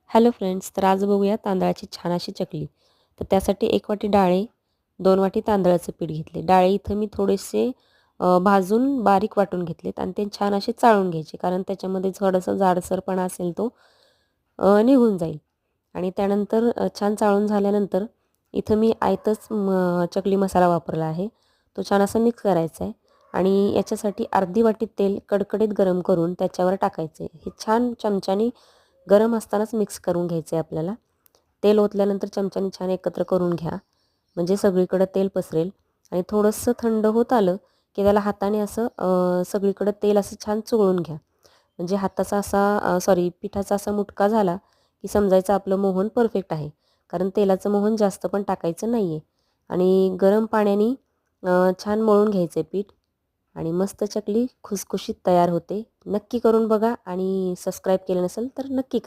Hello friends, तर आज बघूया तांदळाची छान अशी चकली. तर त्यासाठी 1 वाटी डाळे, 2 वाटी तांदळाचं पीठ घेतले. डाळे इथं मी थोडेसे भाजून बारीक वाटून घेतलेत आणि ते छान असे चाळून घ्यायचे, कारण त्याच्यामध्ये थोडंसं जाडसरपणा असेल तो निघून जाईल. आणि त्यानंतर छान चाळून झाल्यानंतर इथं मी आयतच चकली मसाला वापरला आहे. तो छान असा मिक्स करायचा आहे आणि याच्यासाठी अर्धी वाटी तेल कडकडीत गरम करून त्याच्यावर टाकायचे. हे छान चमच्यानी गरम असतानाच मिक्स करून घ्यायचं आहे आपल्याला. तेल ओतल्यानंतर चमच्याने छान एकत्र करून घ्या, म्हणजे सगळीकडं तेल पसरेल. आणि थोडंसं थंड होत आलं की त्याला हाताने असं सगळीकडं तेल असं छान चोळून घ्या. म्हणजे हाताचा असा पिठाचा असा मुटका झाला की समजायचं आपलं मोहन परफेक्ट आहे. कारण तेलाचं मोहन जास्त पण टाकायचं नाही आहे. आणि गरम पाण्याने छान मळून घ्यायचं आहे पीठ आणि मस्त चकली खुसखुशीत तयार होते. नक्की करून बघा आणि सबस्क्राईब केलं नसेल तर नक्की करा.